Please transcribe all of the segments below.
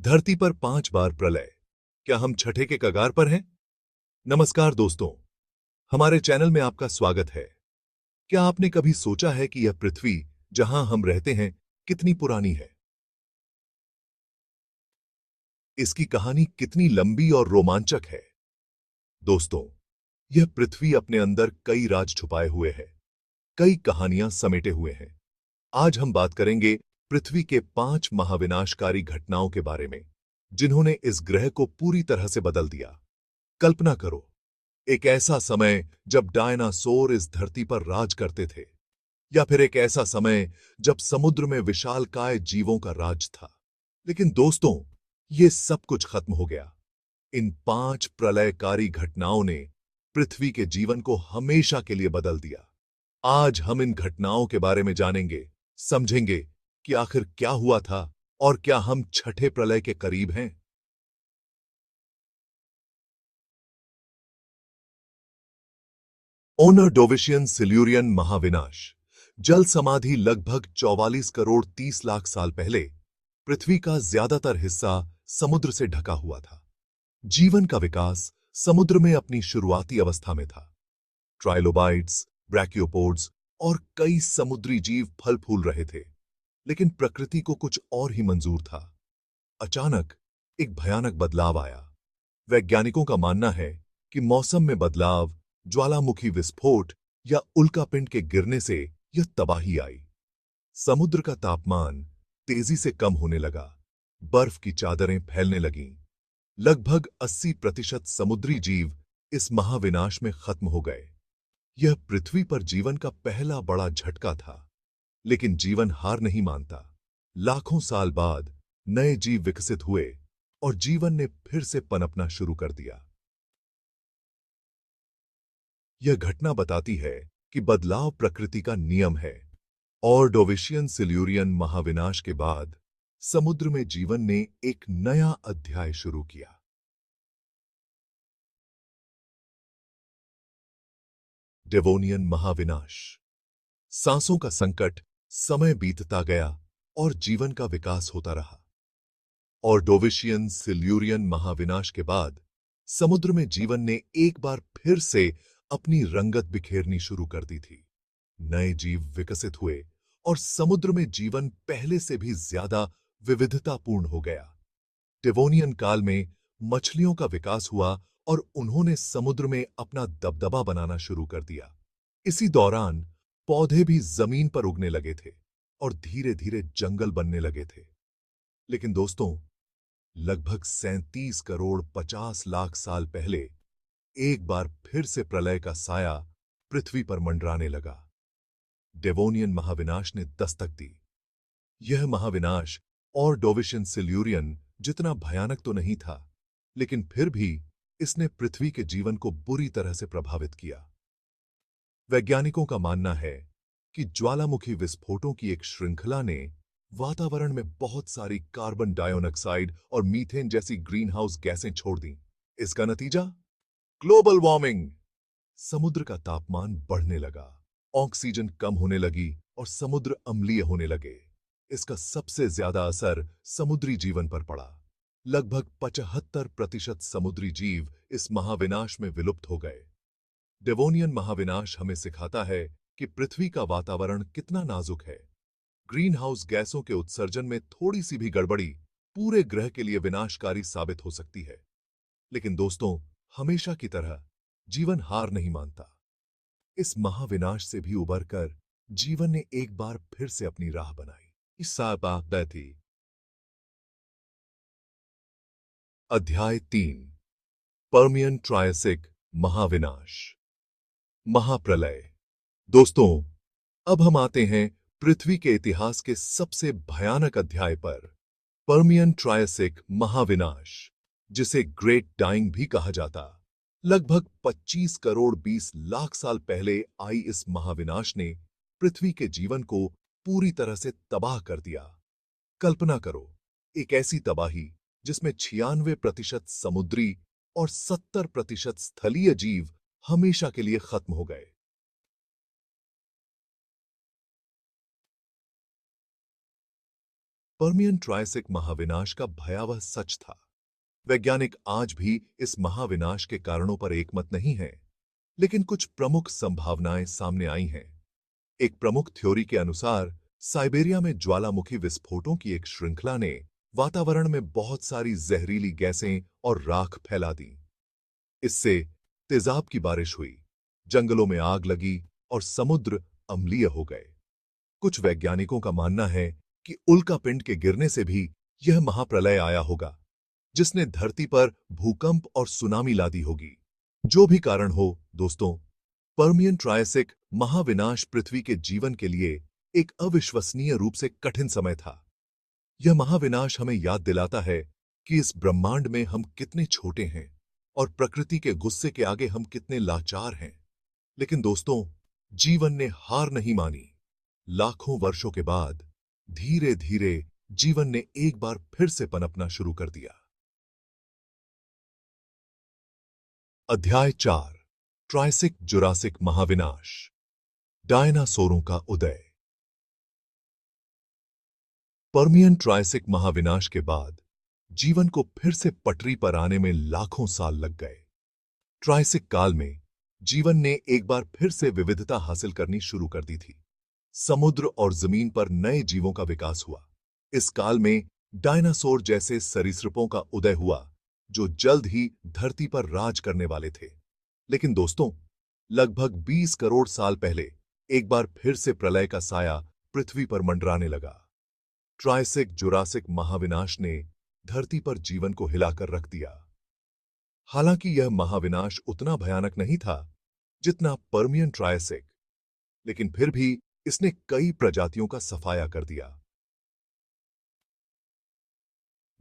धरती पर 5 बार प्रलय। क्या हम छठे के कगार पर हैं? नमस्कार दोस्तों, हमारे चैनल में आपका स्वागत है। क्या आपने कभी सोचा है कि यह पृथ्वी जहां हम रहते हैं कितनी पुरानी है? इसकी कहानी कितनी लंबी और रोमांचक है। दोस्तों, यह पृथ्वी अपने अंदर कई राज छुपाए हुए है, कई कहानियां समेटे हुए हैं। आज हम बात करेंगे पृथ्वी के 5 महाविनाशकारी घटनाओं के बारे में, जिन्होंने इस ग्रह को पूरी तरह से बदल दिया। कल्पना करो, एक ऐसा समय जब डायनासोर इस धरती पर राज करते थे, या फिर एक ऐसा समय जब समुद्र में विशालकाय जीवों का राज था। लेकिन दोस्तों, ये सब कुछ खत्म हो गया। इन 5 प्रलयकारी घटनाओं ने पृथ्वी के जीवन को हमेशा के लिए बदल दिया। आज हम इन घटनाओं के बारे में जानेंगे, समझेंगे कि आखिर क्या हुआ था और क्या हम छठे प्रलय के करीब हैं। ओनर डोविशियन सिल्यूरियन महाविनाश। जल समाधि लगभग 44 करोड़ 30 लाख साल पहले पृथ्वी का ज्यादातर हिस्सा समुद्र से ढका हुआ था। जीवन का विकास समुद्र में अपनी शुरुआती अवस्था में था। ट्राइलोबाइट्स, ब्रैकियोपोड्स और कई समुद्री जीव फल फूल रहे थे। लेकिन प्रकृति को कुछ और ही मंजूर था। अचानक एक भयानक बदलाव आया। वैज्ञानिकों का मानना है कि मौसम में बदलाव, ज्वालामुखी विस्फोट या उल्कापिंड के गिरने से यह तबाही आई। समुद्र का तापमान तेजी से कम होने लगा, बर्फ की चादरें फैलने लगीं। लगभग 80% समुद्री जीव इस महाविनाश में खत्म हो गए। यह पृथ्वी पर जीवन का पहला बड़ा झटका था। लेकिन जीवन हार नहीं मानता। लाखों साल बाद नए जीव विकसित हुए और जीवन ने फिर से पनपना शुरू कर दिया। यह घटना बताती है कि बदलाव प्रकृति का नियम है। और डोविशियन सिल्यूरियन महाविनाश के बाद समुद्र में जीवन ने एक नया अध्याय शुरू किया। डेवोनियन महाविनाश। सांसों का संकट, समय बीतता गया और जीवन का विकास होता रहा। और डोविशियन सिल्यूरियन महाविनाश के बाद समुद्र में जीवन ने एक बार फिर से अपनी रंगत बिखेरनी शुरू कर दी थी। नए जीव विकसित हुए और समुद्र में जीवन पहले से भी ज्यादा विविधतापूर्ण हो गया। डेवोनियन काल में मछलियों का विकास हुआ और उन्होंने समुद्र में अपना दबदबा बनाना शुरू कर दिया। इसी दौरान पौधे भी जमीन पर उगने लगे थे और धीरे धीरे जंगल बनने लगे थे। लेकिन दोस्तों, लगभग 37 करोड़ 50 लाख साल पहले एक बार फिर से प्रलय का साया पृथ्वी पर मंडराने लगा। डेवोनियन महाविनाश ने दस्तक दी। यह महाविनाश और डोविशियन सिल्यूरियन जितना भयानक तो नहीं था, लेकिन फिर भी इसने पृथ्वी के जीवन को बुरी तरह से प्रभावित किया। वैज्ञानिकों का मानना है कि ज्वालामुखी विस्फोटों की एक श्रृंखला ने वातावरण में बहुत सारी कार्बन डाइऑक्साइड और मीथेन जैसी ग्रीनहाउस गैसें छोड़ दी। इसका नतीजा ग्लोबल वार्मिंग। समुद्र का तापमान बढ़ने लगा, ऑक्सीजन कम होने लगी और समुद्र अम्लीय होने लगे। इसका सबसे ज्यादा असर समुद्री जीवन पर पड़ा। लगभग 75% समुद्री जीव इस महाविनाश में विलुप्त हो गए। डेवोनियन महाविनाश हमें सिखाता है कि पृथ्वी का वातावरण कितना नाजुक है। ग्रीन हाउस गैसों के उत्सर्जन में थोड़ी सी भी गड़बड़ी पूरे ग्रह के लिए विनाशकारी साबित हो सकती है। लेकिन दोस्तों, हमेशा की तरह जीवन हार नहीं मानता। इस महाविनाश से भी उबरकर जीवन ने एक बार फिर से अपनी राह बनाई। इस थी अध्याय 3, पर्मियन ट्रायसिक महाविनाश, महाप्रलय। दोस्तों, अब हम आते हैं पृथ्वी के इतिहास के सबसे भयानक अध्याय पर, पर्मियन ट्रायसिक महाविनाश, जिसे ग्रेट डाइंग भी कहा जाता। लगभग 25 करोड़ 20 लाख साल पहले आई इस महाविनाश ने पृथ्वी के जीवन को पूरी तरह से तबाह कर दिया। कल्पना करो, एक ऐसी तबाही जिसमें 96% समुद्री और 70% स्थलीय जीव हमेशा के लिए खत्म हो गए। पर्मियन ट्रायसिक महाविनाश का भयावह सच था। वैज्ञानिक आज भी इस महाविनाश के कारणों पर एकमत नहीं हैं, लेकिन कुछ प्रमुख संभावनाएं सामने आई हैं। एक प्रमुख थ्योरी के अनुसार साइबेरिया में ज्वालामुखी विस्फोटों की एक श्रृंखला ने वातावरण में बहुत सारी जहरीली गैसें और राख फैला दी। इससे तेजाब की बारिश हुई, जंगलों में आग लगी और समुद्र अम्लीय हो गए। कुछ वैज्ञानिकों का मानना है कि उल्कापिंड के गिरने से भी यह महाप्रलय आया होगा, जिसने धरती पर भूकंप और सुनामी ला दी होगी। जो भी कारण हो दोस्तों, पर्मियन ट्रायसिक महाविनाश पृथ्वी के जीवन के लिए एक अविश्वसनीय रूप से कठिन समय था। यह महाविनाश हमें याद दिलाता है कि इस ब्रह्मांड में हम कितने छोटे हैं और प्रकृति के गुस्से के आगे हम कितने लाचार हैं। लेकिन दोस्तों, जीवन ने हार नहीं मानी। लाखों वर्षों के बाद धीरे धीरे जीवन ने एक बार फिर से पनपना शुरू कर दिया। अध्याय 4, ट्रायसिक जुरासिक महाविनाश, डायनासोरों का उदय। पर्मियन ट्रायसिक महाविनाश के बाद जीवन को फिर से पटरी पर आने में लाखों साल लग गए। ट्रायसिक काल में जीवन ने एक बार फिर से विविधता हासिल करनी शुरू कर दी थी। समुद्र और जमीन पर नए जीवों का विकास हुआ। इस काल में डायनासोर जैसे सरीसृपों का उदय हुआ, जो जल्द ही धरती पर राज करने वाले थे। लेकिन दोस्तों, लगभग 20 करोड़ साल पहले एक बार फिर से प्रलय का साया पृथ्वी पर मंडराने लगा। ट्रायसिक जुरासिक महाविनाश ने धरती पर जीवन को हिलाकर रख दिया। हालांकि यह महाविनाश उतना भयानक नहीं था जितना पर्मियन ट्रायसिक, लेकिन फिर भी इसने कई प्रजातियों का सफाया कर दिया।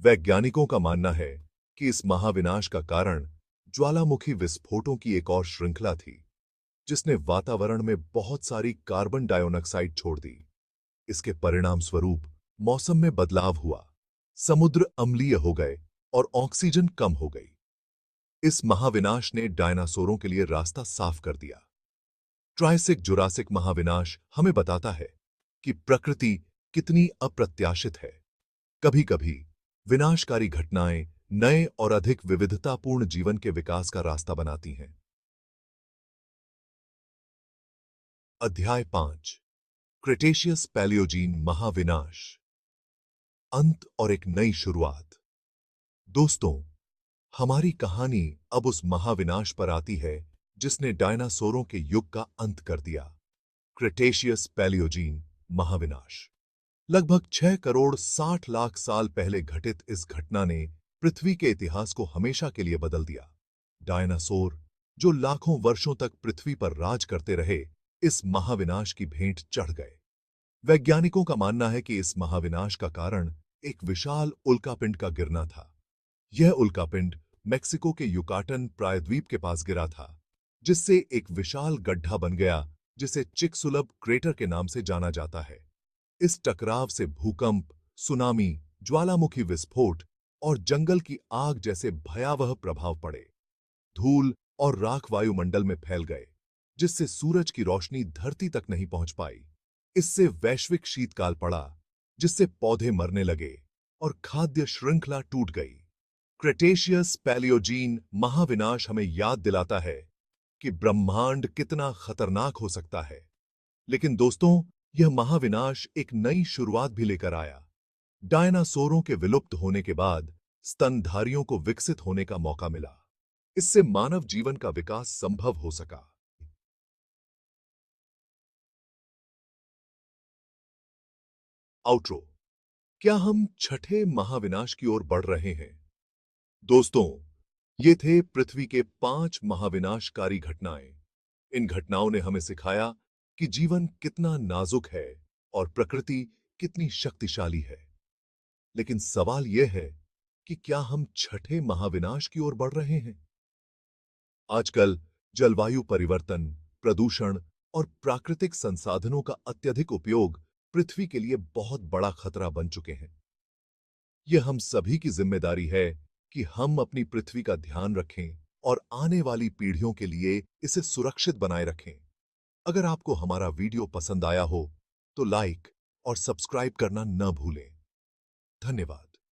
वैज्ञानिकों का मानना है कि इस महाविनाश का कारण ज्वालामुखी विस्फोटों की एक और श्रृंखला थी, जिसने वातावरण में बहुत सारी कार्बन डाइऑक्साइड छोड़ दी। इसके परिणाम स्वरूप मौसम में बदलाव हुआ, समुद्र अम्लीय हो गए और ऑक्सीजन कम हो गई। इस महाविनाश ने डायनासोरों के लिए रास्ता साफ कर दिया। ट्रायसिक जुरासिक महाविनाश हमें बताता है कि प्रकृति कितनी अप्रत्याशित है। कभी-कभी विनाशकारी घटनाएं नए और अधिक विविधतापूर्ण जीवन के विकास का रास्ता बनाती हैं। अध्याय 5, क्रेटेशियस पैलियोजीन महाविनाश, अंत और एक नई शुरुआत। दोस्तों, हमारी कहानी अब उस महाविनाश पर आती है जिसने डायनासोरों के युग का अंत कर दिया। क्रेटेशियस पैलियोजीन महाविनाश। लगभग 6 करोड़ 60 लाख साल पहले घटित इस घटना ने पृथ्वी के इतिहास को हमेशा के लिए बदल दिया। डायनासोर, जो लाखों वर्षों तक पृथ्वी पर राज करते रहे, इस महाविनाश की भेंट चढ़ गए। वैज्ञानिकों का मानना है कि इस महाविनाश का कारण एक विशाल उल्कापिंड का गिरना था। यह उल्कापिंड मेक्सिको के युकाटन प्रायद्वीप के पास गिरा था, जिससे एक विशाल गड्ढा बन गया जिसे चिकसुलब क्रेटर के नाम से जाना जाता है। इस टकराव से भूकंप, सुनामी, ज्वालामुखी विस्फोट और जंगल की आग जैसे भयावह प्रभाव पड़े। धूल और राख वायुमंडल में फैल गए, जिससे सूरज की रोशनी धरती तक नहीं पहुंच पाई। इससे वैश्विक शीतकाल पड़ा, जिससे पौधे मरने लगे और खाद्य श्रृंखला टूट गई। क्रेटेशियस पैलियोजीन महाविनाश हमें याद दिलाता है कि ब्रह्मांड कितना खतरनाक हो सकता है। लेकिन दोस्तों, यह महाविनाश एक नई शुरुआत भी लेकर आया। डायनासोरों के विलुप्त होने के बाद स्तनधारियों को विकसित होने का मौका मिला। इससे मानव जीवन का विकास संभव हो सका। आउट्रो। क्या हम छठे महाविनाश की ओर बढ़ रहे हैं? दोस्तों, ये थे पृथ्वी के 5 महाविनाशकारी घटनाएं। इन घटनाओं ने हमें सिखाया कि जीवन कितना नाजुक है और प्रकृति कितनी शक्तिशाली है। लेकिन सवाल यह है कि क्या हम छठे महाविनाश की ओर बढ़ रहे हैं? आजकल जलवायु परिवर्तन, प्रदूषण और प्राकृतिक संसाधनों का अत्यधिक उपयोग पृथ्वी के लिए बहुत बड़ा खतरा बन चुके हैं। यह हम सभी की जिम्मेदारी है कि हम अपनी पृथ्वी का ध्यान रखें और आने वाली पीढ़ियों के लिए इसे सुरक्षित बनाए रखें। अगर आपको हमारा वीडियो पसंद आया हो, तो लाइक और सब्सक्राइब करना न भूलें। धन्यवाद।